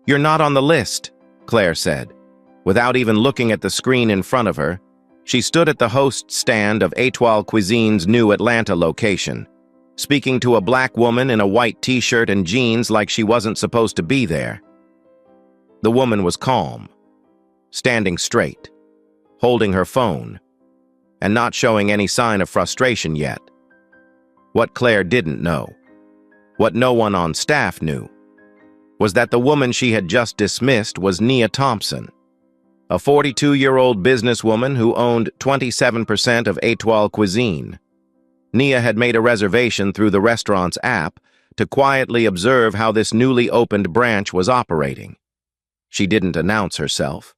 "You're not on the list," Claire said. Without even looking at the screen in front of her, she stood at the host stand of Étoile Cuisine's new Atlanta location, speaking to a black woman in a white t-shirt and jeans like she wasn't supposed to be there. The woman was calm, standing straight, holding her phone, and not showing any sign of frustration yet. What Claire didn't know, what no one on staff knew, was that the woman she had just dismissed was Nia Thompson, a 42-year-old businesswoman who owned 27% of Étoile Cuisine. Nia had made a reservation through the restaurant's app to quietly observe how this newly opened branch was operating. She didn't announce herself.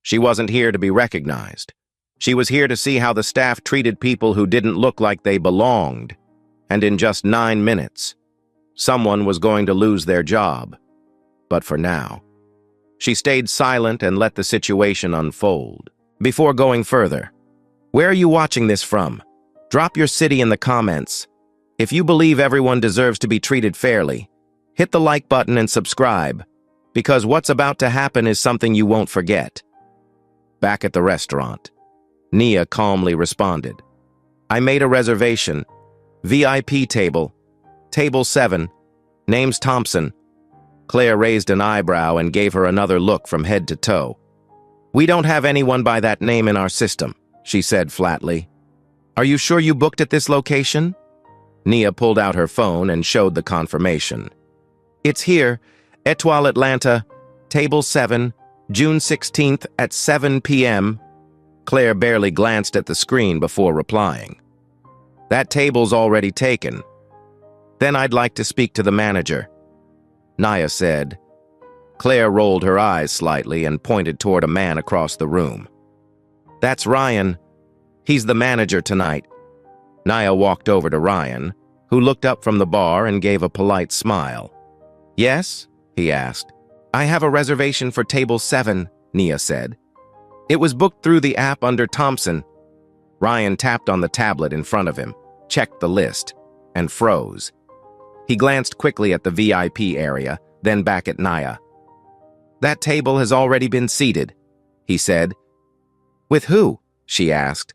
She wasn't here to be recognized. She was here to see how the staff treated people who didn't look like they belonged. And in just 9 minutes, someone was going to lose their job. But for now, she stayed silent and let the situation unfold. Before going further, where are you watching this from? Drop your city in the comments. If you believe everyone deserves to be treated fairly, hit the like button and subscribe, because what's about to happen is something you won't forget. Back at the restaurant, Nia calmly responded. "I made a reservation. VIP table. Table 7. Name's Thompson." Claire raised an eyebrow and gave her another look from head to toe. "We don't have anyone by that name in our system," she said flatly. "Are you sure you booked at this location?" Nia pulled out her phone and showed the confirmation. "It's here, Étoile Atlanta, Table 7, June 16th at 7 p.m. Claire barely glanced at the screen before replying. "That table's already taken." "Then I'd like to speak to the manager," Nia said. Claire rolled her eyes slightly and pointed toward a man across the room. "That's Ryan. He's the manager tonight." Nia walked over to Ryan, who looked up from the bar and gave a polite smile. "Yes?" he asked. "I have a reservation for Table 7, Nia said. "It was booked through the app under Thompson." Ryan tapped on the tablet in front of him, checked the list, and froze. He glanced quickly at the VIP area, then back at Nia. "That table has already been seated," he said. "With who?" she asked.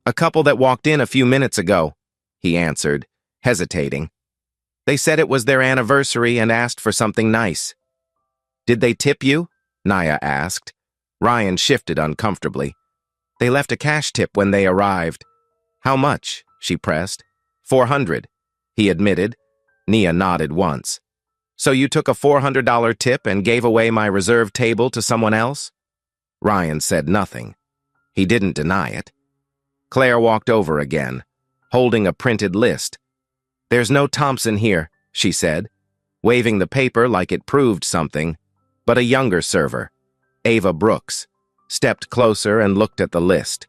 "A couple that walked in a few minutes ago," he answered, hesitating. "They said it was their anniversary and asked for something nice." "Did they tip you?" Nia asked. Ryan shifted uncomfortably. "They left a cash tip when they arrived." "How much?" she pressed. $400, he admitted. Nia nodded once. "So you took a $400 tip and gave away my reserved table to someone else?" Ryan said nothing. He didn't deny it. Claire walked over again, holding a printed list. "There's no Thompson here," she said, waving the paper like it proved something, but a younger server, Ava Brooks, stepped closer and looked at the list.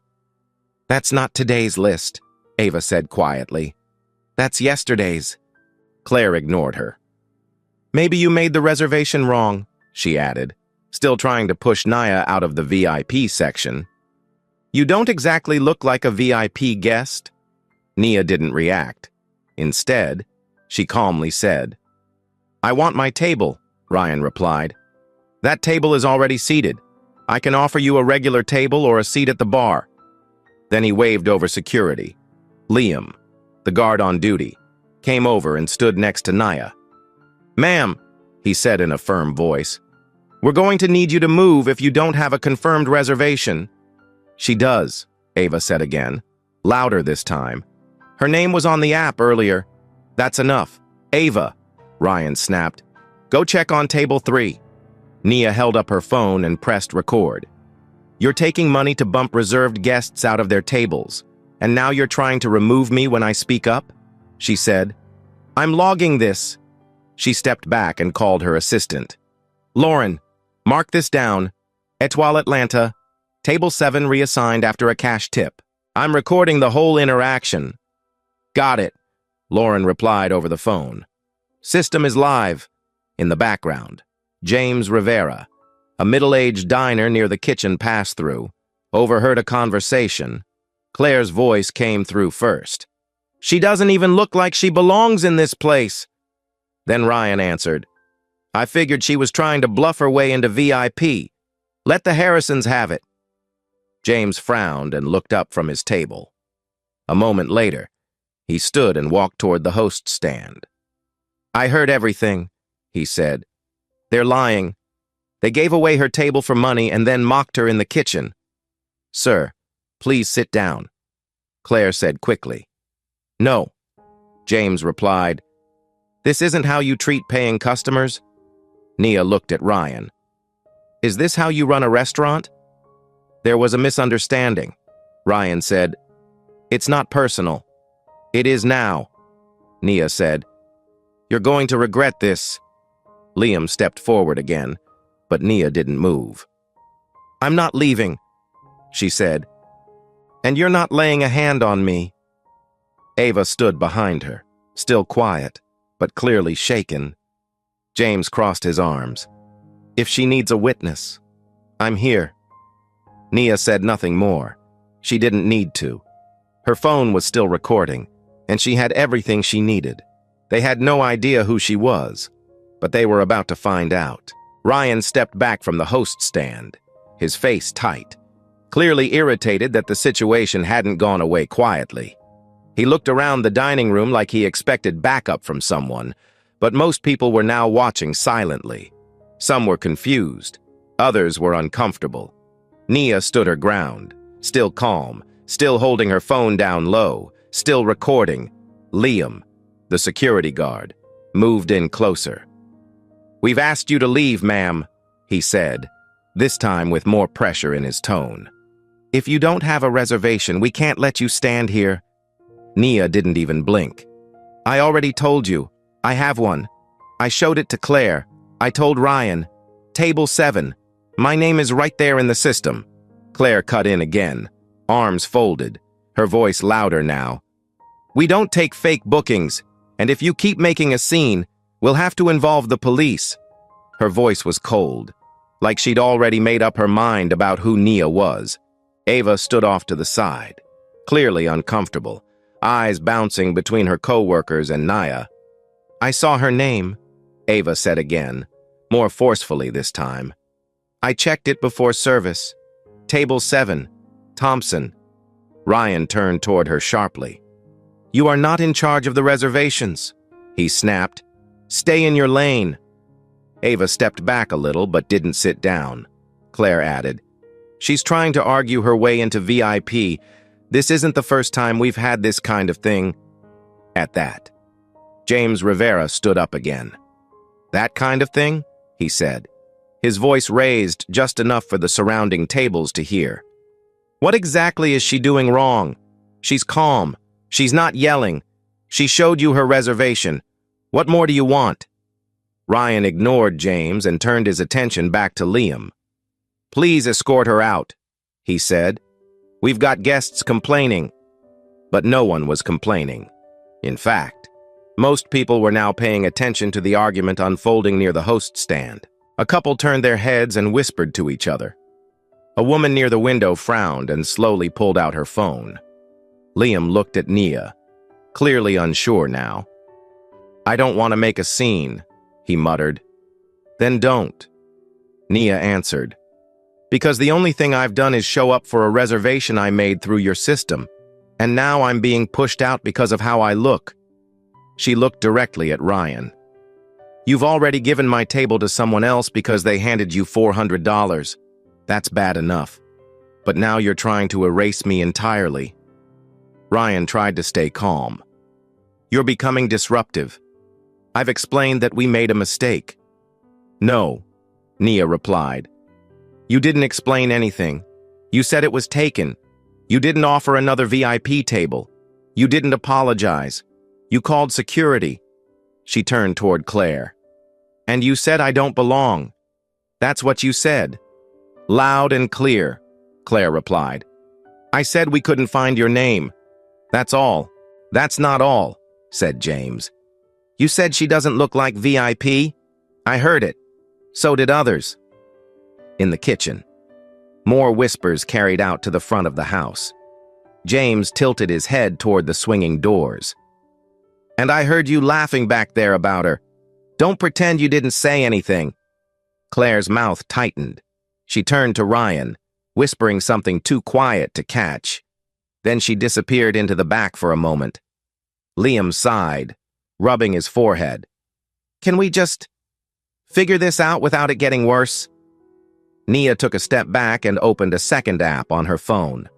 "That's not today's list," Ava said quietly. "That's yesterday's." Claire ignored her. "Maybe you made the reservation wrong," she added, still trying to push Nia out of the VIP section. "You don't exactly look like a VIP guest." Nia didn't react. Instead, she calmly said, "I want my table," Ryan replied. "That table is already seated. I can offer you a regular table or a seat at the bar." Then he waved over security. Liam, the guard on duty, came over and stood next to Nia. "Ma'am," he said in a firm voice, "we're going to need you to move if you don't have a confirmed reservation." "She does," Ava said again, louder this time. "Her name was on the app earlier." "That's enough." "Ava," Ryan snapped, "go check on Table 3. Nia held up her phone and pressed record. "You're taking money to bump reserved guests out of their tables, and now you're trying to remove me when I speak up?" she said. "I'm logging this." She stepped back and called her assistant. "Lauren, mark this down. Étoile Atlanta, Table 7 reassigned after a cash tip. I'm recording the whole interaction." "Got it," Lauren replied over the phone. "System is live." In the background, James Rivera, a middle-aged diner near the kitchen pass-through, overheard a conversation. Claire's voice came through first. "She doesn't even look like she belongs in this place." Then Ryan answered, I figured she was trying to bluff her way into VIP. Let the Harrisons have it. James frowned and looked up from his table. A moment later, he stood and walked toward the host stand. I heard everything, he said. They're lying. They gave away her table for money and then mocked her in the kitchen. Sir, please sit down, Claire said quickly. No, James replied. This isn't how you treat paying customers? Nia looked at Ryan. Is this how you run a restaurant? There was a misunderstanding, Ryan said. It's not personal. It is now, Nia said. You're going to regret this. Liam stepped forward again, but Nia didn't move. I'm not leaving, she said. And you're not laying a hand on me. Ava stood behind her, still quiet, but clearly shaken. James crossed his arms. If she needs a witness, I'm here. Nia said nothing more. She didn't need to. Her phone was still recording, and she had everything she needed. They had no idea who she was, but they were about to find out. Ryan stepped back from the host stand, his face tight, clearly irritated that the situation hadn't gone away quietly. He looked around the dining room like he expected backup from someone, but most people were now watching silently. Some were confused, others were uncomfortable. Nia stood her ground, still calm, still holding her phone down low, still recording. Liam, the security guard, moved in closer. We've asked you to leave, ma'am, he said, this time with more pressure in his tone. If you don't have a reservation, we can't let you stand here. Nia didn't even blink. I already told you. I have one. I showed it to Claire. I told Ryan. Table 7. My name is right there in the system. Claire cut in again, arms folded, her voice louder now. We don't take fake bookings, and if you keep making a scene, we'll have to involve the police. Her voice was cold, like she'd already made up her mind about who Nia was. Ava stood off to the side, clearly uncomfortable, eyes bouncing between her co-workers and Nia. I saw her name, Ava said again, more forcefully this time. I checked it before service. Table 7, Thompson. Ryan turned toward her sharply. You are not in charge of the reservations, he snapped. Stay in your lane. Ava stepped back a little but didn't sit down. Claire added, she's trying to argue her way into VIP. This isn't the first time we've had this kind of thing. At that, James Rivera stood up again. That kind of thing? He said, his voice raised just enough for the surrounding tables to hear. What exactly is she doing wrong? She's calm. She's not yelling. She showed you her reservation. What more do you want? Ryan ignored James and turned his attention back to Liam. Please escort her out, he said. We've got guests complaining. But no one was complaining. In fact, most people were now paying attention to the argument unfolding near the host stand. A couple turned their heads and whispered to each other. A woman near the window frowned and slowly pulled out her phone. Liam looked at Nia, clearly unsure now. I don't want to make a scene, he muttered. Then don't, Nia answered. Because the only thing I've done is show up for a reservation I made through your system, and now I'm being pushed out because of how I look. She looked directly at Ryan. You've already given my table to someone else because they handed you $400. That's bad enough. But now you're trying to erase me entirely. Ryan tried to stay calm. You're becoming disruptive. I've explained that we made a mistake. No, Nia replied. You didn't explain anything. You said it was taken. You didn't offer another VIP table. You didn't apologize. You called security. She turned toward Claire. And you said I don't belong. That's what you said. Loud and clear, Claire replied. I said we couldn't find your name. That's all. That's not all, said James. You said she doesn't look like VIP? I heard it. So did others. In the kitchen, more whispers carried out to the front of the house. James tilted his head toward the swinging doors. And I heard you laughing back there about her. Don't pretend you didn't say anything. Claire's mouth tightened. She turned to Ryan, whispering something too quiet to catch. Then she disappeared into the back for a moment. Liam sighed, rubbing his forehead. Can we just figure this out without it getting worse? Nia took a step back and opened a second app on her phone.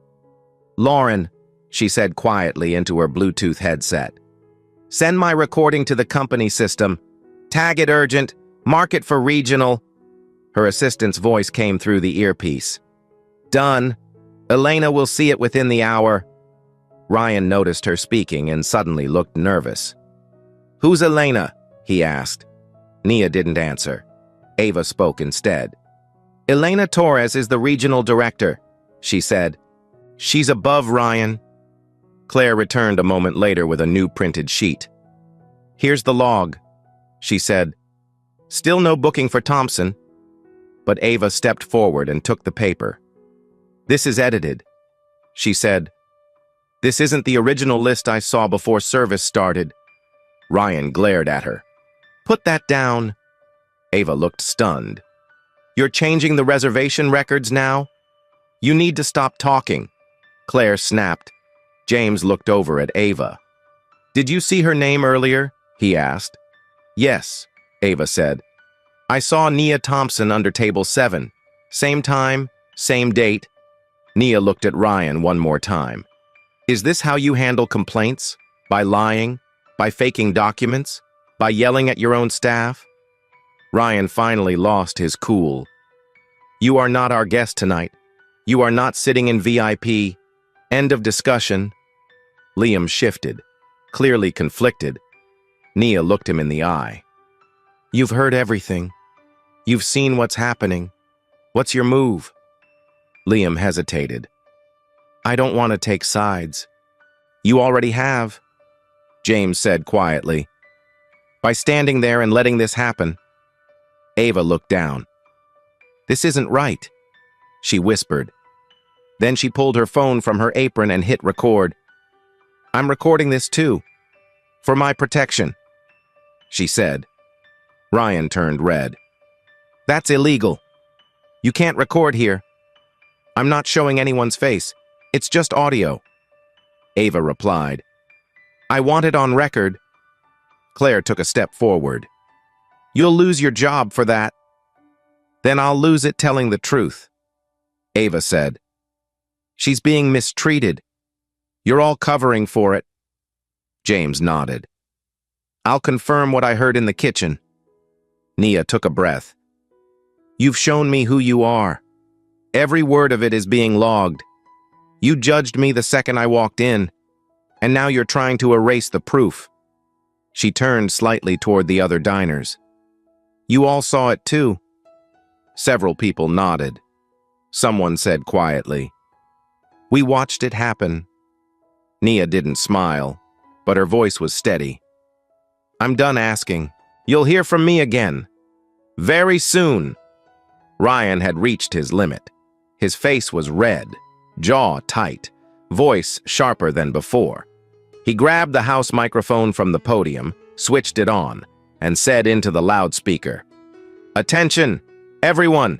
Lauren, she said quietly into her Bluetooth headset. Send my recording to the company system. Tag it urgent. Mark it for regional. Her assistant's voice came through the earpiece. Done. Elena will see it within the hour. Ryan noticed her speaking and suddenly looked nervous. Who's Elena? He asked. Nia didn't answer. Ava spoke instead. Elena Torres is the regional director, she said. She's above Ryan. Claire returned a moment later with a new printed sheet. Here's the log, she said. Still no booking for Thompson. But Ava stepped forward and took the paper. This is edited, she said. This isn't the original list I saw before service started. Ryan glared at her. Put that down. Ava looked stunned. You're changing the reservation records now? You need to stop talking. Claire snapped. James looked over at Ava. Did you see her name earlier? He asked. Yes, Ava said. I saw Nia Thompson under table 7. Same time, same date. Nia looked at Ryan one more time. Is this how you handle complaints? By lying? By faking documents? By yelling at your own staff? Ryan finally lost his cool. You are not our guest tonight. You are not sitting in VIP. End of discussion. Liam shifted, clearly conflicted. Nia looked him in the eye. You've heard everything. You've seen what's happening. What's your move? Liam hesitated. I don't want to take sides. You already have, James said quietly. By standing there and letting this happen. Ava looked down. This isn't right, she whispered. Then she pulled her phone from her apron and hit record. I'm recording this too. For my protection, she said. Ryan turned red. That's illegal. You can't record here. I'm not showing anyone's face. It's just audio. Ava replied. I want it on record. Claire took a step forward. You'll lose your job for that. Then I'll lose it telling the truth, Ava said. She's being mistreated. You're all covering for it. James nodded. I'll confirm what I heard in the kitchen. Nia took a breath. You've shown me who you are. Every word of it is being logged. You judged me the second I walked in, and now you're trying to erase the proof. She turned slightly toward the other diners. You all saw it too. Several people nodded. Someone said quietly, We watched it happen. Nia didn't smile, but her voice was steady. I'm done asking. You'll hear from me again. Very soon. Ryan had reached his limit. His face was red, jaw tight, voice sharper than before. He grabbed the house microphone from the podium, switched it on, and said into the loudspeaker, Attention, everyone!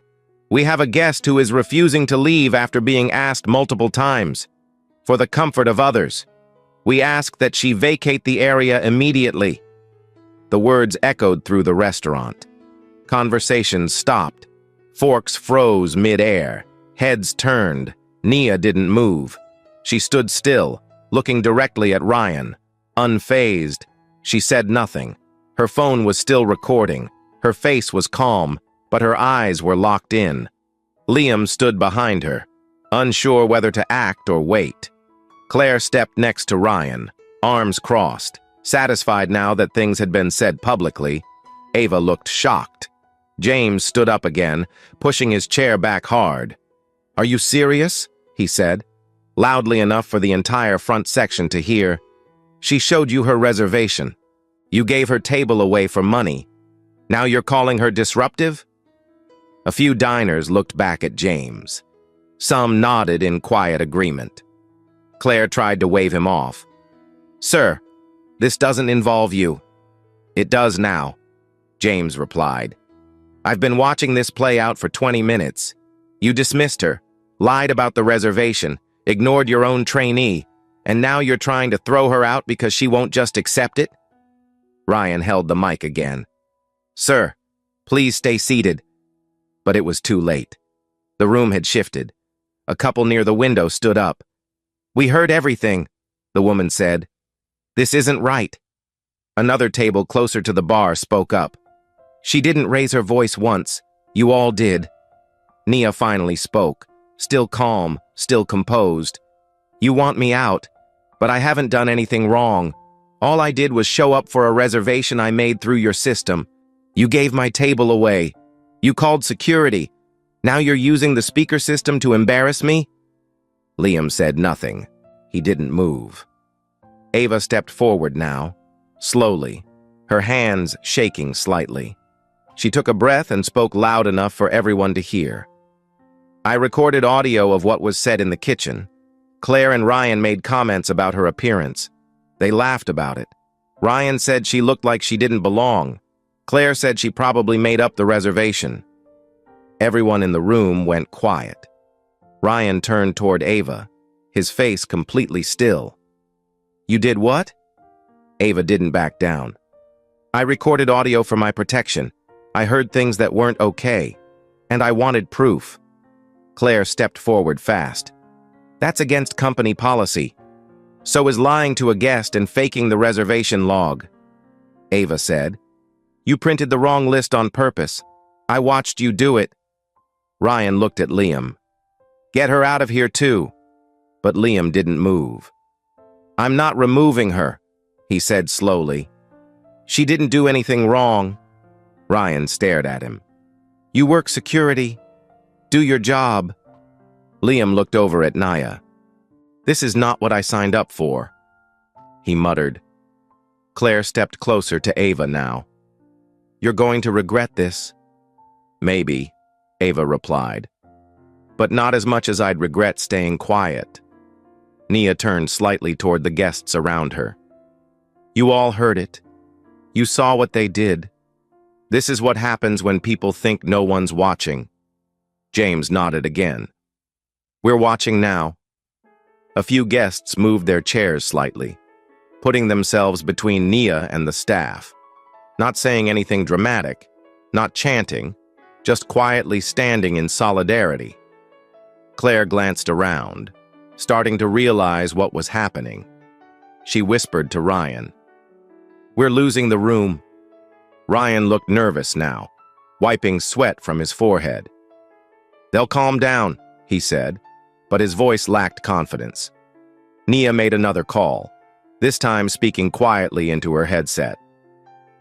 We have a guest who is refusing to leave after being asked multiple times. For the comfort of others, we ask that she vacate the area immediately. The words echoed through the restaurant. Conversations stopped. Forks froze mid-air. Heads turned. Nia didn't move. She stood still, looking directly at Ryan. Unfazed, she said nothing. Her phone was still recording. Her face was calm, but her eyes were locked in. Liam stood behind her, unsure whether to act or wait. Claire stepped next to Ryan, arms crossed. Satisfied now that things had been said publicly, Ava looked shocked. James stood up again, pushing his chair back hard. Are you serious? He said, loudly enough for the entire front section to hear. She showed you her reservation. You gave her table away for money. Now you're calling her disruptive? A few diners looked back at James. Some nodded in quiet agreement. Claire tried to wave him off. Sir, this doesn't involve you. It does now. James replied. I've been watching this play out for 20 minutes. You dismissed her, lied about the reservation, ignored your own trainee, and now you're trying to throw her out because she won't just accept it? Ryan held the mic again. Sir, please stay seated. But it was too late. The room had shifted. A couple near the window stood up. We heard everything, the woman said. This isn't right. Another table closer to the bar spoke up. She didn't raise her voice once. You all did. Nia finally spoke, still calm, still composed. You want me out, but I haven't done anything wrong. All I did was show up for a reservation I made through your system. You gave my table away. You called security. Now you're using the speaker system to embarrass me? Liam said nothing. He didn't move. Ava stepped forward now, slowly, her hands shaking slightly. She took a breath and spoke loud enough for everyone to hear. I recorded audio of what was said in the kitchen. Claire and Ryan made comments about her appearance. They laughed about it. Ryan said she looked like she didn't belong. Claire said she probably made up the reservation. Everyone in the room went quiet. Ryan turned toward Ava, his face completely still. You did what? Ava didn't back down. I recorded audio for my protection. I heard things that weren't okay, and I wanted proof. Claire stepped forward fast. That's against company policy. So is lying to a guest and faking the reservation log. Ava said. You printed the wrong list on purpose. I watched you do it. Ryan looked at Liam. Get her out of here too. But Liam didn't move. I'm not removing her, he said slowly. She didn't do anything wrong. Ryan stared at him. You work security. Do your job. Liam looked over at Nia. This is not what I signed up for, he muttered. Claire stepped closer to Ava now. You're going to regret this. Maybe, Ava replied. But not as much as I'd regret staying quiet. Nia turned slightly toward the guests around her. You all heard it. You saw what they did. This is what happens when people think no one's watching. James nodded again. We're watching now. A few guests moved their chairs slightly, putting themselves between Nia and the staff. Not saying anything dramatic, not chanting, just quietly standing in solidarity. Claire glanced around, starting to realize what was happening. She whispered to Ryan. We're losing the room. Ryan looked nervous now, wiping sweat from his forehead. They'll calm down, he said, but his voice lacked confidence. Nia made another call, this time speaking quietly into her headset.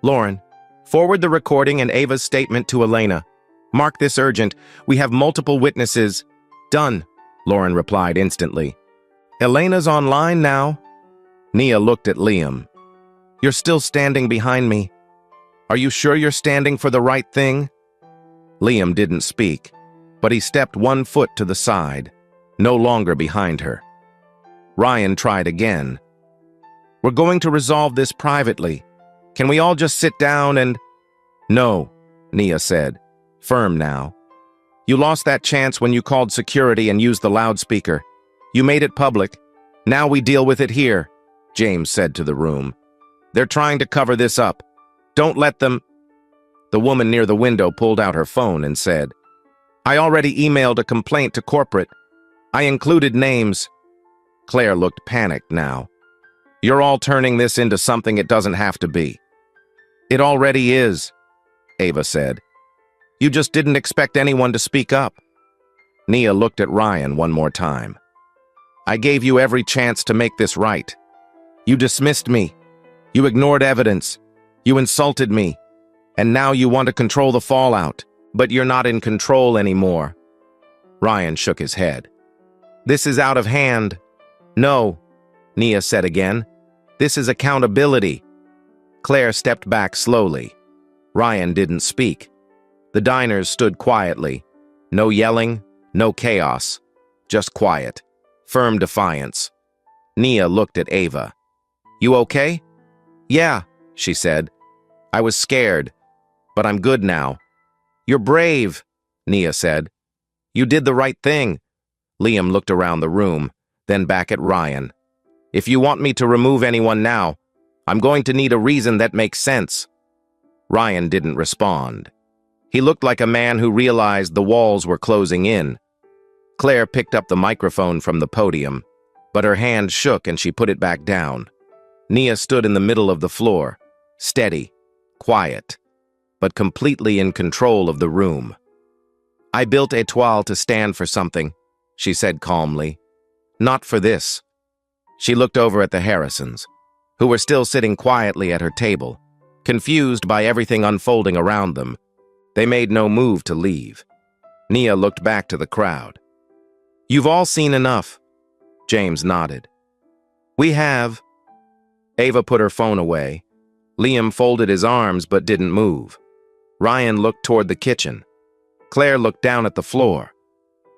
Lauren, forward the recording and Ava's statement to Elena. Mark this urgent. We have multiple witnesses. Done, Lauren replied instantly. Elena's online now. Nia looked at Liam. You're still standing behind me. Are you sure you're standing for the right thing? Liam didn't speak, but he stepped 1 foot to the side, no longer behind her. Ryan tried again. We're going to resolve this privately. Can we all just sit down and... No, Nia said, firm now. You lost that chance when you called security and used the loudspeaker. You made it public. Now we deal with it here, James said to the room. They're trying to cover this up. Don't let them... The woman near the window pulled out her phone and said, I already emailed a complaint to corporate. I included names. Claire looked panicked now. You're all turning this into something it doesn't have to be. It already is, Ava said. You just didn't expect anyone to speak up. Nia looked at Ryan one more time. I gave you every chance to make this right. You dismissed me. You ignored evidence. You insulted me. And now you want to control the fallout, but you're not in control anymore. Ryan shook his head. This is out of hand. No, Nia said again. This is accountability. Claire stepped back slowly. Ryan didn't speak. The diners stood quietly. No yelling, no chaos. Just quiet. Firm defiance. Nia looked at Ava. You okay? Yeah, she said. I was scared. but I'm good now. You're brave, Nia said. You did the right thing. Liam looked around the room, then back at Ryan. If you want me to remove anyone now, I'm going to need a reason that makes sense. Ryan didn't respond. He looked like a man who realized the walls were closing in. Claire picked up the microphone from the podium, but her hand shook and she put it back down. Nia stood in the middle of the floor, steady, quiet, but completely in control of the room. I built Étoile to stand for something, she said calmly. Not for this. She looked over at the Harrisons, who were still sitting quietly at her table, confused by everything unfolding around them. They made no move to leave. Nia looked back to the crowd. You've all seen enough. James nodded. We have. Ava put her phone away. Liam folded his arms but didn't move. Ryan looked toward the kitchen. Claire looked down at the floor.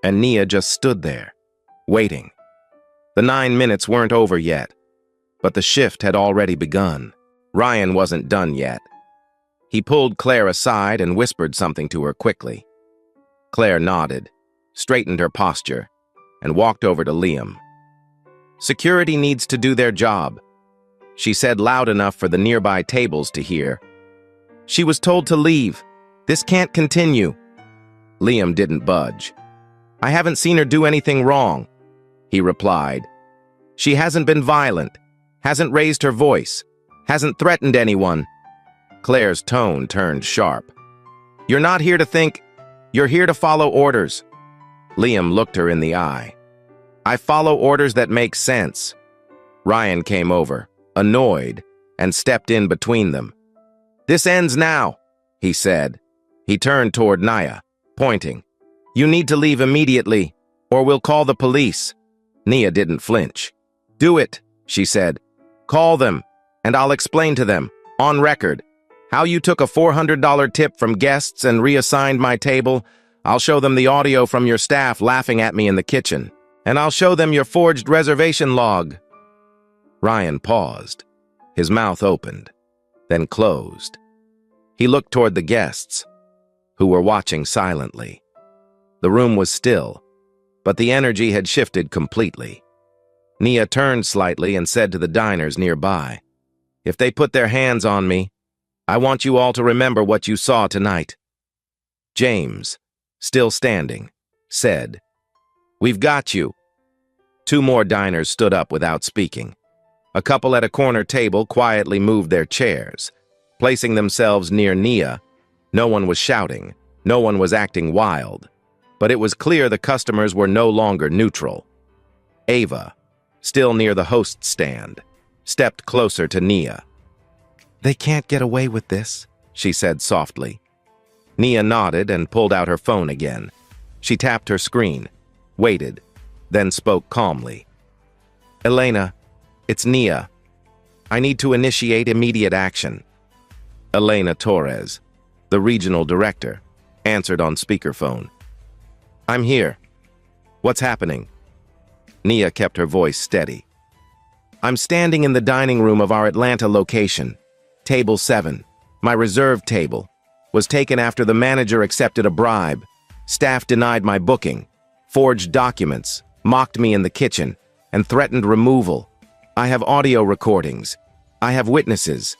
And Nia just stood there, waiting. The 9 minutes weren't over yet, but the shift had already begun. Ryan wasn't done yet. He pulled Claire aside and whispered something to her quickly. Claire nodded, straightened her posture, and walked over to Liam. Security needs to do their job, she said loud enough for the nearby tables to hear. She was told to leave. This can't continue. Liam didn't budge. I haven't seen her do anything wrong, he replied. She hasn't been violent, hasn't raised her voice, hasn't threatened anyone. Claire's tone turned sharp. You're not here to think, you're here to follow orders. Liam looked her in the eye. I follow orders that make sense. Ryan came over, annoyed, and stepped in between them. This ends now, he said. He turned toward Nia, pointing. You need to leave immediately, or we'll call the police. Nia didn't flinch. Do it, she said. Call them, and I'll explain to them, on record, how you took a $400 tip from guests and reassigned my table. I'll show them the audio from your staff laughing at me in the kitchen, and I'll show them your forged reservation log. Ryan paused. His mouth opened, then closed. He looked toward the guests, who were watching silently. The room was still, but the energy had shifted completely. Nia turned slightly and said to the diners nearby, If they put their hands on me, I want you all to remember what you saw tonight. James, still standing, said, We've got you. 2 more diners stood up without speaking. A couple at a corner table quietly moved their chairs, placing themselves near Nia. No one was shouting, no one was acting wild, but it was clear the customers were no longer neutral. Ava, still near the host stand, stepped closer to Nia. They can't get away with this, she said softly. Nia nodded and pulled out her phone again. She tapped her screen, waited, then spoke calmly. Elena, it's Nia. I need to initiate immediate action. Elena Torres, the regional director, answered on speakerphone. I'm here. What's happening? Nia kept her voice steady. I'm standing in the dining room of our Atlanta location. Table 7, my reserve table, was taken after the manager accepted a bribe. Staff denied my booking, forged documents, mocked me in the kitchen, and threatened removal. I have audio recordings. I have witnesses.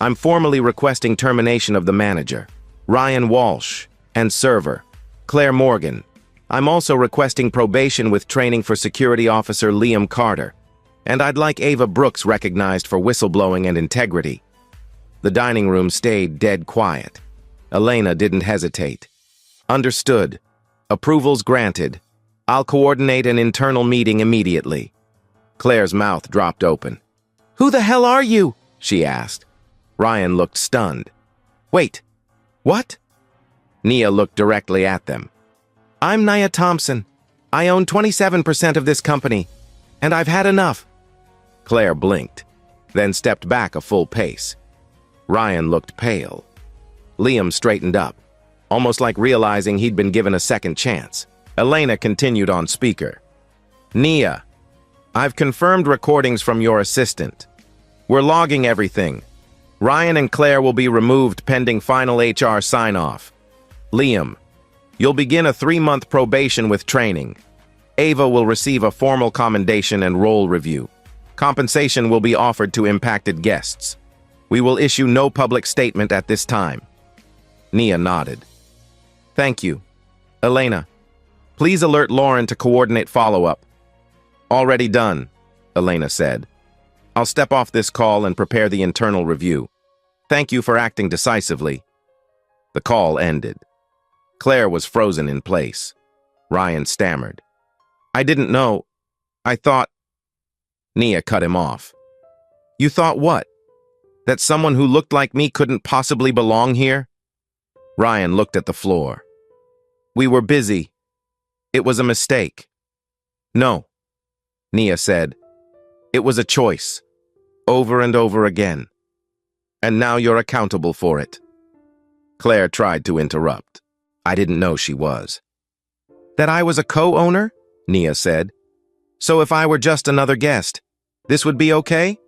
I'm formally requesting termination of the manager, Ryan Walsh, and server, Claire Morgan. I'm also requesting probation with training for security officer Liam Carter, and I'd like Ava Brooks recognized for whistleblowing and integrity. The dining room stayed dead quiet. Elena didn't hesitate. Understood. Approvals granted. I'll coordinate an internal meeting immediately. Claire's mouth dropped open. Who the hell are you? She asked. Ryan looked stunned. Wait, what? Nia looked directly at them. I'm Nia Thompson. I own 27% of this company, and I've had enough. Claire blinked, then stepped back a full pace. Ryan looked pale. Liam straightened up, almost like realizing he'd been given a second chance. Elena continued on speaker. Nia, I've confirmed recordings from your assistant. We're logging everything. Ryan and Claire will be removed pending final HR sign-off. Liam, you'll begin a 3-month probation with training. Ava will receive a formal commendation and role review. Compensation will be offered to impacted guests. We will issue no public statement at this time. Nia nodded. Thank you. Elena, please alert Lauren to coordinate follow-up. Already done, Elena said. I'll step off this call and prepare the internal review. Thank you for acting decisively. The call ended. Claire was frozen in place. Ryan stammered. I didn't know. I thought... Nia cut him off. You thought what? That someone who looked like me couldn't possibly belong here? Ryan looked at the floor. We were busy. It was a mistake. No, Nia said. It was a choice. Over and over again. And now you're accountable for it. Claire tried to interrupt. I didn't know she was. That I was a co-owner? Nia said. So if I were just another guest, this would be okay?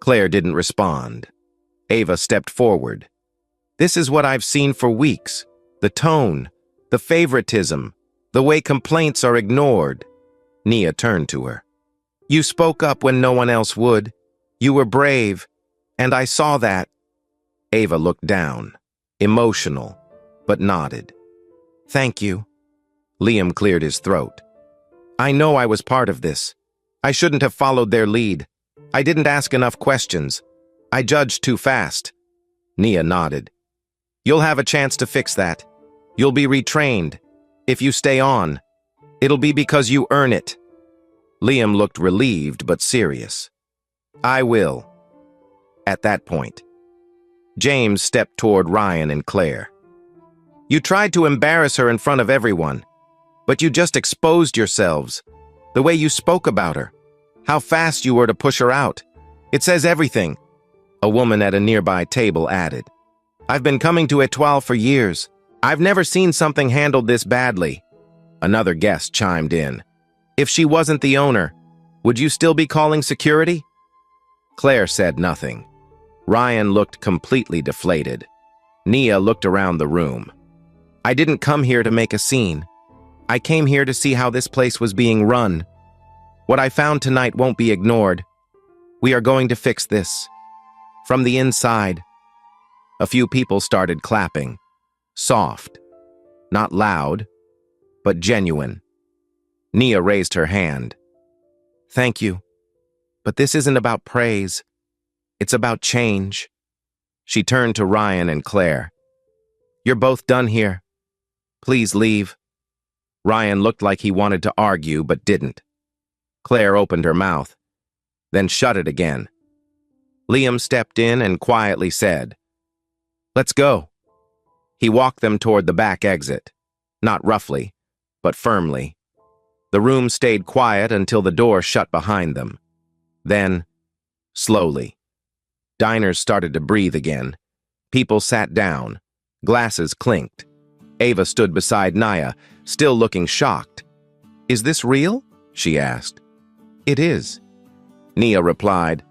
Claire didn't respond. Ava stepped forward. This is what I've seen for weeks. The tone, the favoritism, the way complaints are ignored. Nia turned to her. You spoke up when no one else would. You were brave, and I saw that. Ava looked down, emotional, but nodded. Thank you. Liam cleared his throat. I know I was part of this. I shouldn't have followed their lead. I didn't ask enough questions. I judged too fast. Nia nodded. You'll have a chance to fix that. You'll be retrained. If you stay on, it'll be because you earn it. Liam looked relieved but serious. I will. At that point, James stepped toward Ryan and Claire. You tried to embarrass her in front of everyone, but you just exposed yourselves. The way you spoke about her, how fast you were to push her out. It says everything. A woman at a nearby table added. I've been coming to Etoile for years. I've never seen something handled this badly. Another guest chimed in. If she wasn't the owner, would you still be calling security? Claire said nothing. Ryan looked completely deflated. Nia looked around the room. I didn't come here to make a scene. I came here to see how this place was being run. What I found tonight won't be ignored. We are going to fix this. From the inside. A few people started clapping. Soft. Not loud, but genuine. Nia raised her hand. Thank you. But this isn't about praise. It's about change. She turned to Ryan and Claire. You're both done here. Please leave. Ryan looked like he wanted to argue, but didn't. Claire opened her mouth, then shut it again. Liam stepped in and quietly said, Let's go. He walked them toward the back exit, not roughly, but firmly. The room stayed quiet until the door shut behind them. Then, slowly, diners started to breathe again. People sat down. Glasses clinked. Ava stood beside Nia, still looking shocked. Is this real? She asked. It is, Nia replied.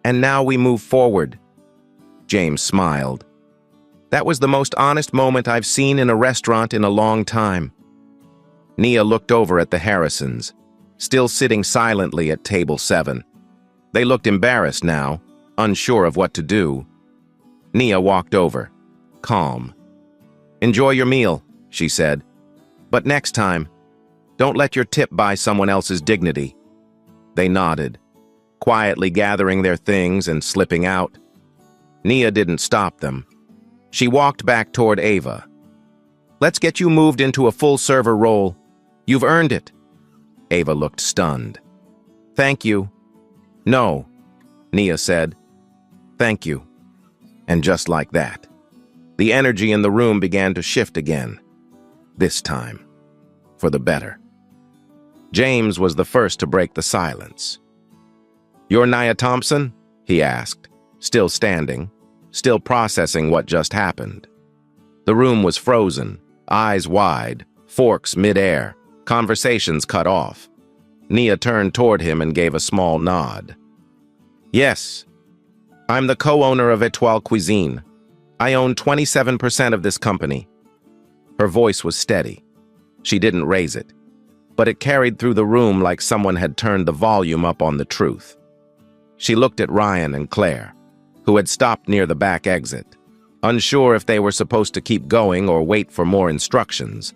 And now we move forward. James smiled. That was the most honest moment I've seen in a restaurant in a long time. Nia looked over at the Harrisons, still sitting silently at table 7. They looked embarrassed now, unsure of what to do. Nia walked over, calm. Enjoy your meal, she said. But next time, don't let your tip buy someone else's dignity. They nodded, quietly gathering their things and slipping out. Nia didn't stop them. She walked back toward Ava. Let's get you moved into a full-server role. You've earned it. Ava looked stunned. Thank you. No, Nia said. Thank you. And just like that, the energy in the room began to shift again. This time, for the better. James was the first to break the silence. You're Nia Thompson? He asked, still standing, still processing what just happened. The room was frozen, eyes wide, forks mid-air, conversations cut off. Nia turned toward him and gave a small nod. Yes. I'm the co-owner of Etoile Cuisine. I own 27% of this company. Her voice was steady. She didn't raise it, but it carried through the room like someone had turned the volume up on the truth. She looked at Ryan and Claire, who had stopped near the back exit, unsure if they were supposed to keep going or wait for more instructions.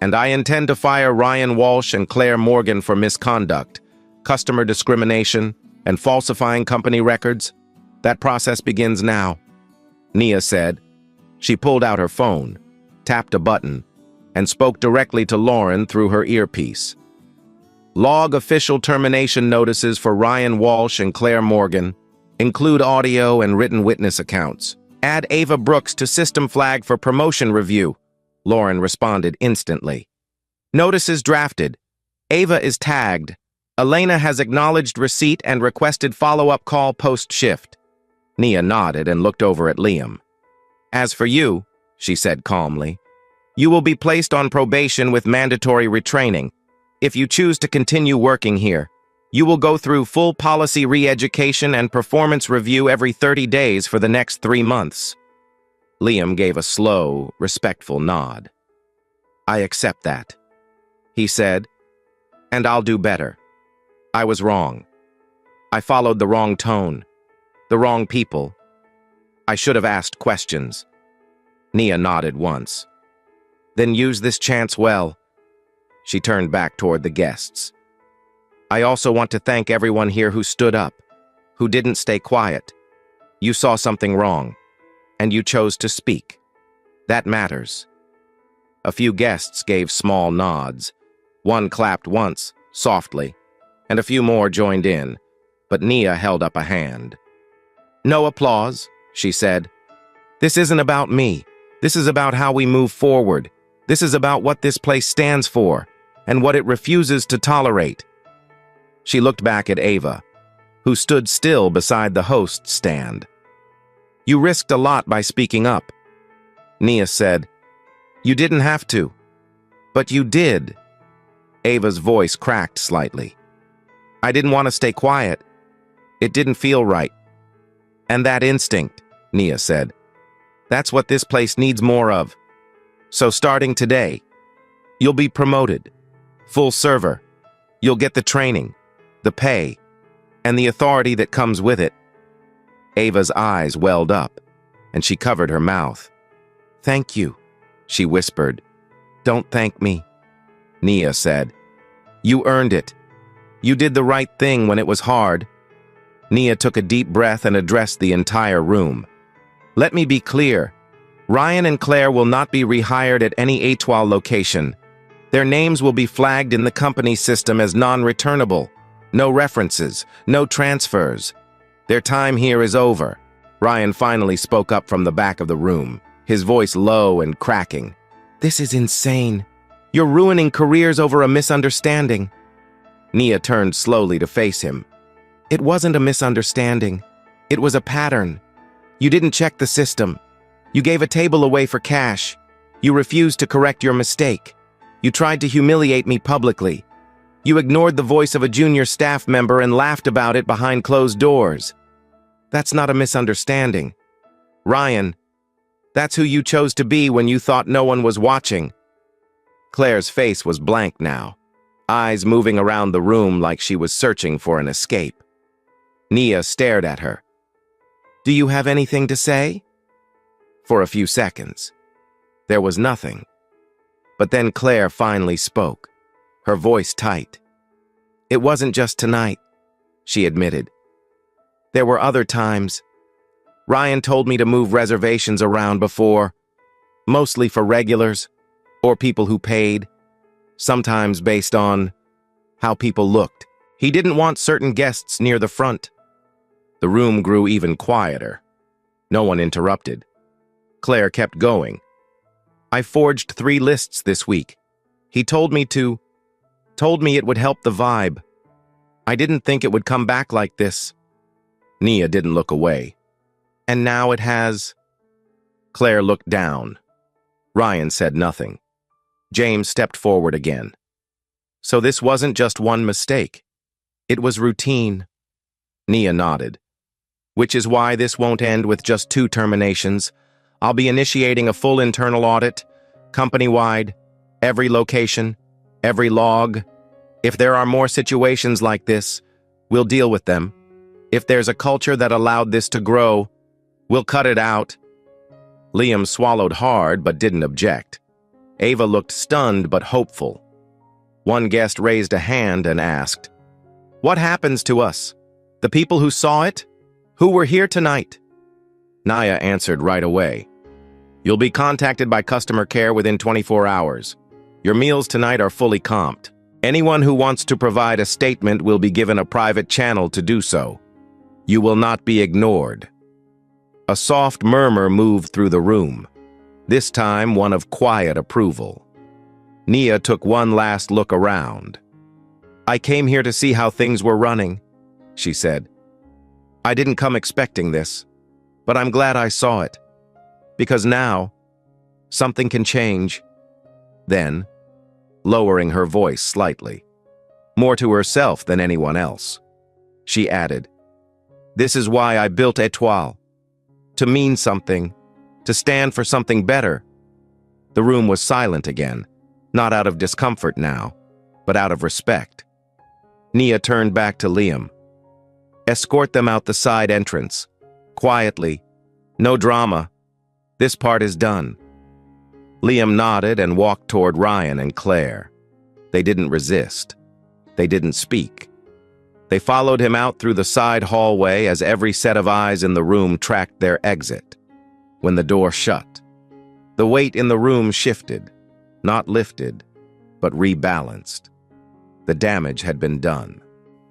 And I intend to fire Ryan Walsh and Claire Morgan for misconduct, customer discrimination, and falsifying company records. That process begins now, Nia said. She pulled out her phone, tapped a button, and spoke directly to Lauren through her earpiece. Log official termination notices for Ryan Walsh and Claire Morgan. Include audio and written witness accounts. Add Ava Brooks to system flag for promotion review. Lauren responded instantly. Notices drafted. Ava is tagged. Elena has acknowledged receipt and requested follow-up call post-shift. Nia nodded and looked over at Liam. As for you, she said calmly, you will be placed on probation with mandatory retraining. If you choose to continue working here, you will go through full policy re-education and performance review every 30 days for the next 3 months. Liam gave a slow, respectful nod. I accept that, he said, and I'll do better. I was wrong. I followed the wrong tone, the wrong people. I should have asked questions. Nia nodded once. Then use this chance well. She turned back toward the guests. I also want to thank everyone here who stood up, who didn't stay quiet. You saw something wrong, and you chose to speak. That matters. A few guests gave small nods. One clapped once, softly, and a few more joined in, but Nia held up a hand. No applause, she said. This isn't about me. This is about how we move forward. This is about what this place stands for, and what it refuses to tolerate. She looked back at Ava, who stood still beside the host stand. You risked a lot by speaking up. Nia said, You didn't have to. But you did. Ava's voice cracked slightly. I didn't want to stay quiet. It didn't feel right. And that instinct, Nia said, that's what this place needs more of. So starting today, you'll be promoted. Full server. You'll get the training, the pay, and the authority that comes with it. Ava's eyes welled up, and she covered her mouth. Thank you, she whispered. Don't thank me, Nia said. You earned it. You did the right thing when it was hard. Nia took a deep breath and addressed the entire room. Let me be clear. Ryan and Claire will not be rehired at any Etoile location. Their names will be flagged in the company system as non-returnable. No references, no transfers. Their time here is over. Ryan finally spoke up from the back of the room, his voice low and cracking. This is insane. You're ruining careers over a misunderstanding. Nia turned slowly to face him. It wasn't a misunderstanding. It was a pattern. You didn't check the system. You gave a table away for cash. You refused to correct your mistake. You tried to humiliate me publicly. You ignored the voice of a junior staff member and laughed about it behind closed doors. That's not a misunderstanding. Ryan, that's who you chose to be when you thought no one was watching. Claire's face was blank now, eyes moving around the room like she was searching for an escape. Nia stared at her. Do you have anything to say? For a few seconds, there was nothing. But then Claire finally spoke, her voice tight. It wasn't just tonight, she admitted. There were other times. Ryan told me to move reservations around before, mostly for regulars or people who paid, sometimes based on how people looked. He didn't want certain guests near the front. The room grew even quieter. No one interrupted. Claire kept going. I forged 3 lists this week. He told me it would help the vibe. I didn't think it would come back like this. Nia didn't look away. And now it has. Claire looked down. Ryan said nothing. James stepped forward again. So this wasn't just one mistake. It was routine. Nia nodded. which is why this won't end with just 2 terminations. I'll be initiating a full internal audit, company-wide, every location, every log. If there are more situations like this, we'll deal with them. If there's a culture that allowed this to grow, we'll cut it out. Liam swallowed hard but didn't object. Ava looked stunned but hopeful. One guest raised a hand and asked, "What happens to us? The people who saw it? Who were here tonight?" Naya answered right away. "You'll be contacted by customer care within 24 hours. Your meals tonight are fully comped. Anyone who wants to provide a statement will be given a private channel to do so. You will not be ignored." A soft murmur moved through the room, this time one of quiet approval. Nia took one last look around. "I came here to see how things were running," she said. "I didn't come expecting this, but I'm glad I saw it. Because now, something can change." Then, lowering her voice slightly, more to herself than anyone else, she added, "This is why I built Étoile. To mean something, to stand for something better." The room was silent again, not out of discomfort now, but out of respect. Nia turned back to Liam. "Escort them out the side entrance. Quietly. No drama. This part is done." Liam nodded and walked toward Ryan and Claire. They didn't resist. They didn't speak. They followed him out through the side hallway as every set of eyes in the room tracked their exit. When the door shut, the weight in the room shifted, not lifted, but rebalanced. The damage had been done,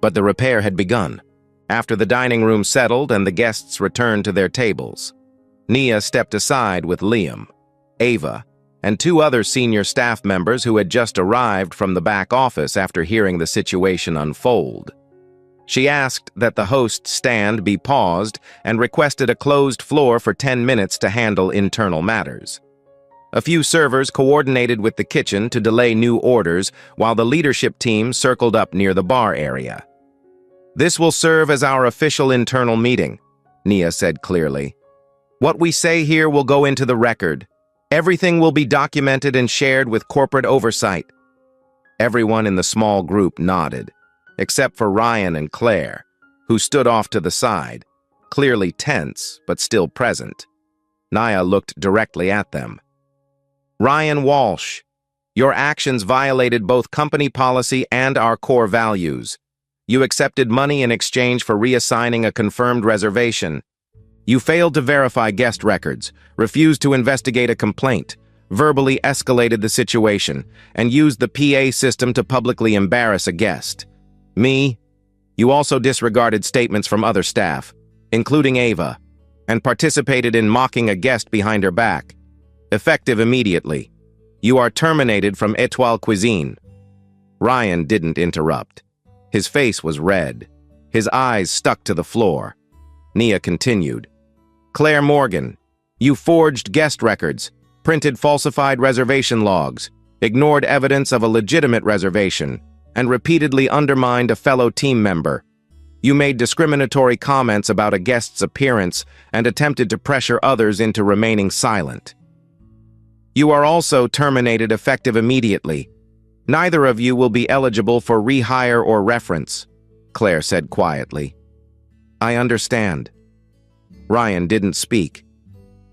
but the repair had begun. After the dining room settled and the guests returned to their tables, Nia stepped aside with Liam, Ava, and 2 other senior staff members who had just arrived from the back office after hearing the situation unfold. She asked that the host stand be paused and requested a closed floor for 10 minutes to handle internal matters. A few servers coordinated with the kitchen to delay new orders while the leadership team circled up near the bar area. "This will serve as our official internal meeting," Nia said clearly. "What we say here will go into the record. Everything will be documented and shared with corporate oversight." Everyone in the small group nodded, except for Ryan and Claire, who stood off to the side, clearly tense but still present. Nia looked directly at them. "Ryan Walsh, your actions violated both company policy and our core values. You accepted money in exchange for reassigning a confirmed reservation. You failed to verify guest records, refused to investigate a complaint, verbally escalated the situation, and used the PA system to publicly embarrass a guest. You also disregarded statements from other staff, including Ava, and participated in mocking a guest behind her back. Effective immediately. You are terminated from Étoile Cuisine." Ryan didn't interrupt. His face was red. His eyes stuck to the floor. Nia continued. "Claire Morgan, you forged guest records, printed falsified reservation logs, ignored evidence of a legitimate reservation, and repeatedly undermined a fellow team member. You made discriminatory comments about a guest's appearance and attempted to pressure others into remaining silent. You are also terminated effective immediately. Neither of you will be eligible for rehire or reference," Claire said quietly. "I understand." Ryan didn't speak.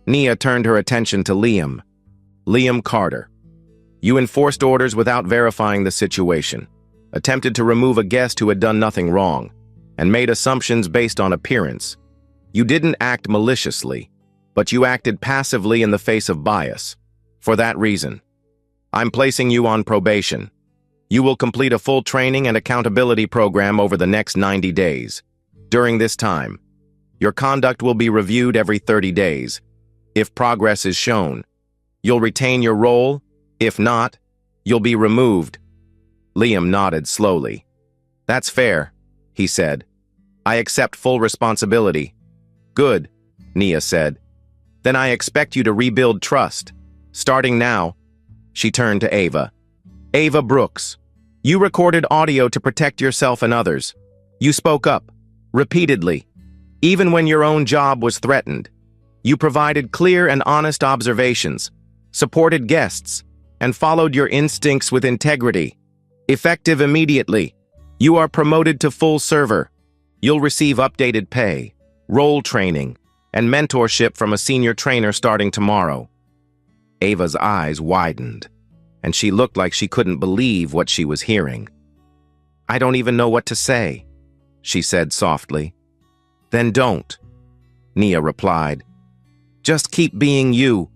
Nia turned her attention to Liam. "Liam Carter, you enforced orders without verifying the situation, attempted to remove a guest who had done nothing wrong, and made assumptions based on appearance. You didn't act maliciously, but you acted passively in the face of bias. For that reason, I'm placing you on probation. You will complete a full training and accountability program over the next 90 days. During this time, your conduct will be reviewed every 30 days. If progress is shown, you'll retain your role. If not, you'll be removed." Liam nodded slowly. "That's fair," he said. "I accept full responsibility." "Good," Nia said. "Then I expect you to rebuild trust. Starting now." She turned to Ava. "Ava Brooks, you recorded audio to protect yourself and others. You spoke up, repeatedly. Even when your own job was threatened, you provided clear and honest observations, supported guests, and followed your instincts with integrity. Effective immediately, you are promoted to full server. You'll receive updated pay, role training, and mentorship from a senior trainer starting tomorrow. Ava's eyes widened, and she looked like she couldn't believe what she was hearing. I don't even know what to say, she said softly. Then don't, Nia replied. Just keep being you.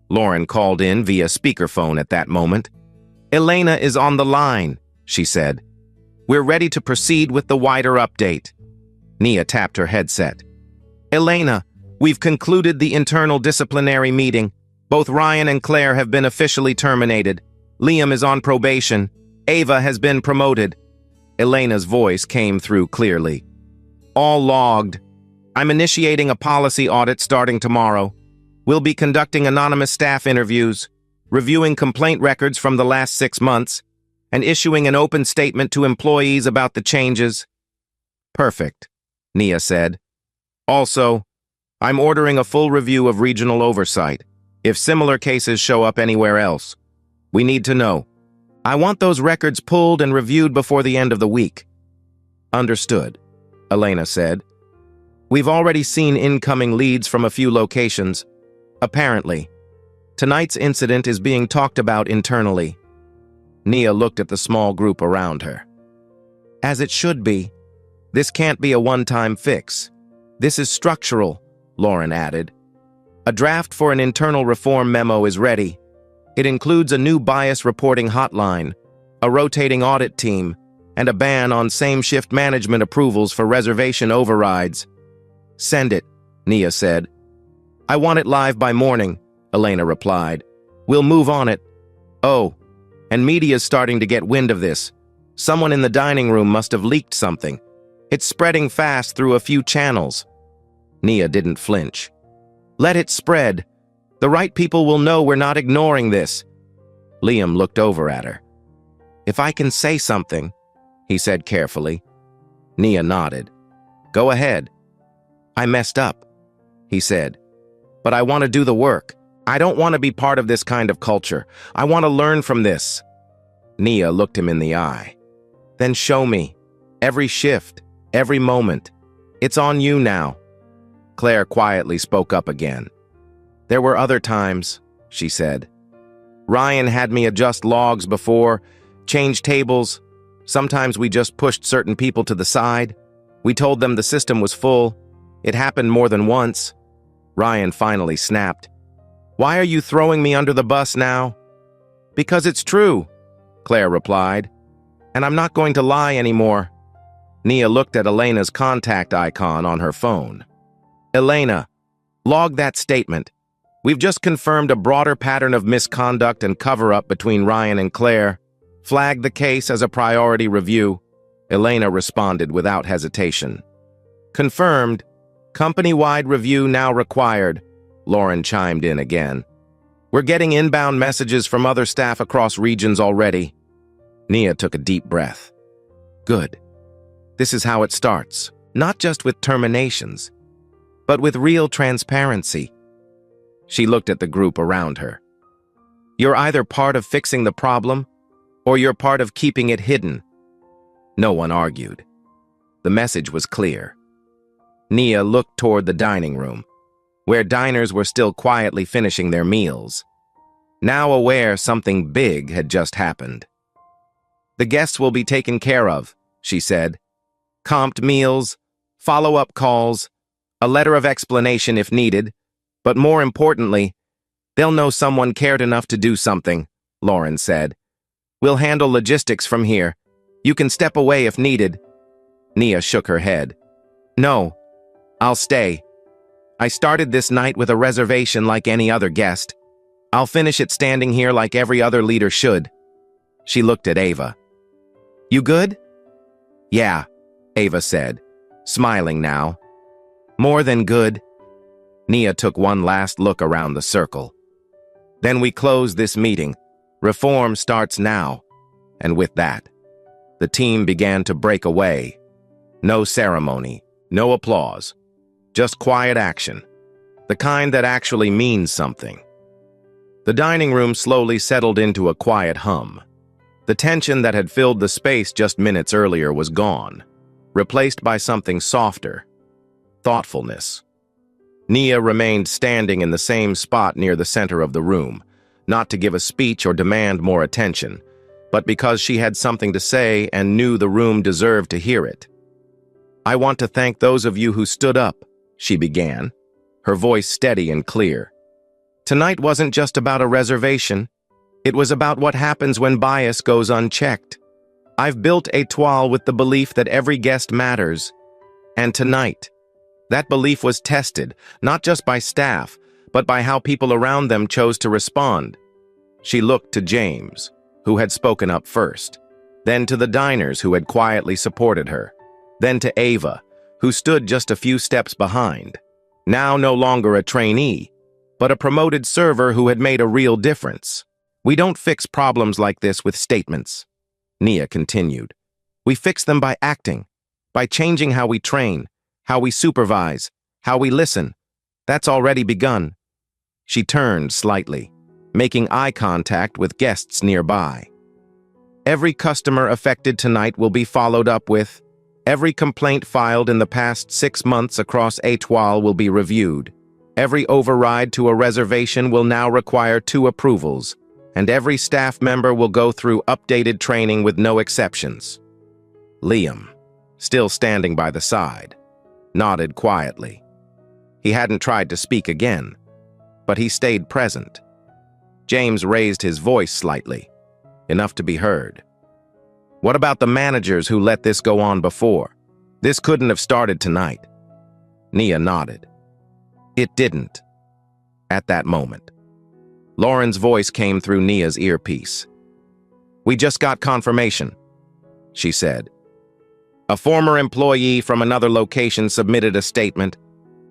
Lauren called in via speakerphone at that moment. Elena is on the line, she said. We're ready to proceed with the wider update. Nia tapped her headset. Elena, we've concluded the internal disciplinary meeting. Both Ryan and Claire have been officially terminated. Liam is on probation. Ava has been promoted. Elena's voice came through clearly. All logged. I'm initiating a policy audit starting tomorrow. We'll be conducting anonymous staff interviews, reviewing complaint records from the last 6 months, and issuing an open statement to employees about the changes. Perfect, Nia said. Also, I'm ordering a full review of regional oversight. If similar cases show up anywhere else, we need to know. I want those records pulled and reviewed before the end of the week. Understood, Elena said. We've already seen incoming leads from a few locations. Apparently, tonight's incident is being talked about internally. Nia looked at the small group around her. As it should be. This can't be a one-time fix. This is structural, Lauren added. A draft for an internal reform memo is ready. It includes a new bias reporting hotline, a rotating audit team, and a ban on same-shift management approvals for reservation overrides. Send it, Nia said. I want it live by morning, Elena replied. We'll move on it. Oh, and media's starting to get wind of this. Someone in the dining room must have leaked something. It's spreading fast through a few channels. Nia didn't flinch. Let it spread. The right people will know we're not ignoring this. Liam looked over at her. If I can say something, he said carefully. Nia nodded. Go ahead. I messed up, he said. But I want to do the work. I don't want to be part of this kind of culture. I want to learn from this. Nia looked him in the eye. Then show me. Every shift, every moment. It's on you now. Claire quietly spoke up again. There were other times, she said. Ryan had me adjust logs before, change tables. Sometimes we just pushed certain people to the side. We told them the system was full. It happened more than once. Ryan finally snapped. Why are you throwing me under the bus now? Because it's true, Claire replied. And I'm not going to lie anymore. Nia looked at Elena's contact icon on her phone. Elena, log that statement. We've just confirmed a broader pattern of misconduct and cover-up between Ryan and Claire. Flag the case as a priority review. Elena responded without hesitation. Confirmed. Company-wide review now required. Lauren chimed in again. We're getting inbound messages from other staff across regions already. Nia took a deep breath. Good. This is how it starts. Not just with terminations, but with real transparency. She looked at the group around her. You're either part of fixing the problem, or you're part of keeping it hidden. No one argued. The message was clear. Nia looked toward the dining room, where diners were still quietly finishing their meals, now aware something big had just happened. The guests will be taken care of, she said. Comped meals, follow-up calls, a letter of explanation if needed, but more importantly, they'll know someone cared enough to do something, Lauren said. We'll handle logistics from here. You can step away if needed. Nia shook her head. No, I'll stay. I started this night with a reservation like any other guest. I'll finish it standing here like every other leader should. She looked at Ava. You good? Yeah, Ava said, smiling now. More than good. Nia took one last look around the circle. Then we close this meeting. Reform starts now. And with that, the team began to break away. No ceremony, no applause, Just quiet action. The kind that actually means something. The dining room slowly settled into a quiet hum. The tension that had filled the space just minutes earlier was gone, replaced by something softer. Thoughtfulness. Nia remained standing in the same spot near the center of the room, not to give a speech or demand more attention, but because she had something to say and knew the room deserved to hear it. "I want to thank those of you who stood up," she began, her voice steady and clear. "Tonight wasn't just about a reservation. It was about what happens when bias goes unchecked. I've built Étoile with the belief that every guest matters. And tonight, that belief was tested, not just by staff, but by how people around them chose to respond." She looked to James, who had spoken up first, then to the diners who had quietly supported her, then to Ava, who stood just a few steps behind, now no longer a trainee, but a promoted server who had made a real difference. "We don't fix problems like this with statements," Nia continued. "We fix them by acting, by changing how we train, how we supervise, how we listen. That's already begun." She turned slightly, making eye contact with guests nearby. "Every customer affected tonight will be followed up with. Every complaint filed in the past 6 months across Étoile will be reviewed. Every override to a reservation will now require 2 approvals, and every staff member will go through updated training with no exceptions." Liam, still standing by the side, nodded quietly. He hadn't tried to speak again, but he stayed present. James raised his voice slightly, enough to be heard. "What about the managers who let this go on before? This couldn't have started tonight." Nia nodded. It didn't. At that moment, Lauren's voice came through Nia's earpiece. "We just got confirmation," she said. "A former employee from another location submitted a statement,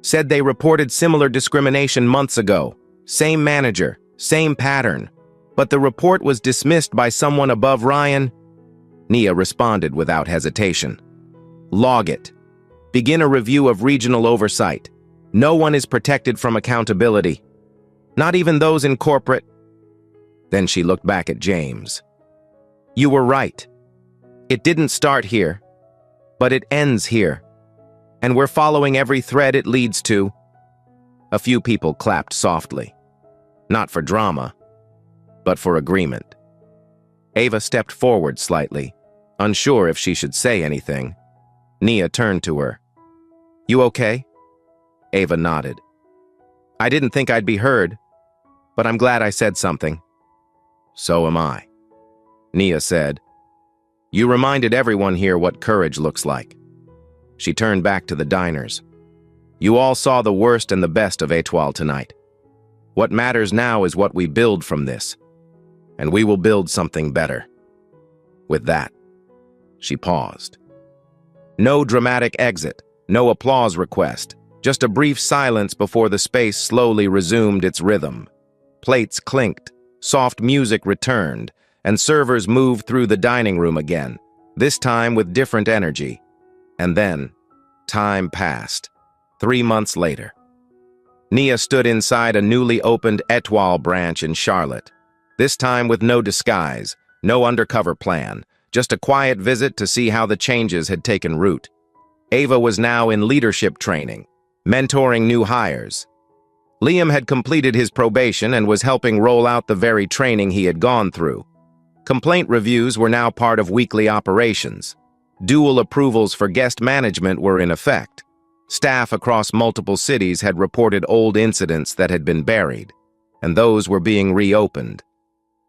said they reported similar discrimination months ago, same manager, same pattern, but the report was dismissed by someone above Ryan." Nia responded without hesitation. "Log it. Begin a review of regional oversight. No one is protected from accountability. Not even those in corporate." Then she looked back at James. "You were right. It didn't start here, but it ends here. And we're following every thread it leads to." A few people clapped softly. Not for drama, but for agreement. Ava stepped forward slightly, unsure if she should say anything. Nia turned to her. "You okay?" Ava nodded. "I didn't think I'd be heard, but I'm glad I said something." "So am I," Nia said. "You reminded everyone here what courage looks like." She turned back to the diners. "You all saw the worst and the best of Étoile tonight. What matters now is what we build from this, and we will build something better." With that, she paused. No dramatic exit, no applause request, just a brief silence before the space slowly resumed its rhythm. Plates clinked, soft music returned, and servers moved through the dining room again, this time with different energy. And then, time passed. 3 months later. Nia stood inside a newly opened Étoile branch in Charlotte, this time with no disguise, no undercover plan, just a quiet visit to see how the changes had taken root. Ava was now in leadership training, mentoring new hires. Liam had completed his probation and was helping roll out the very training he had gone through. Complaint reviews were now part of weekly operations. Dual approvals for guest management were in effect. Staff across multiple cities had reported old incidents that had been buried, and those were being reopened.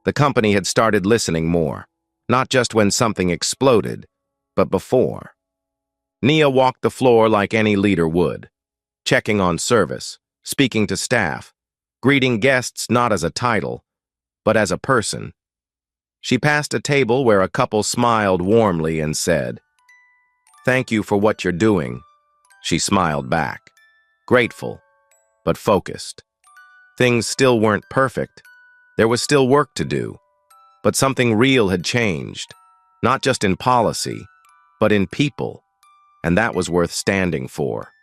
The company had started listening more, not just when something exploded, but before. Nia walked the floor like any leader would, checking on service, speaking to staff, greeting guests not as a title, but as a person. She passed a table where a couple smiled warmly and said, "Thank you for what you're doing." She smiled back, grateful, but focused. Things still weren't perfect. There was still work to do. But something real had changed, not just in policy, but in people, and that was worth standing for.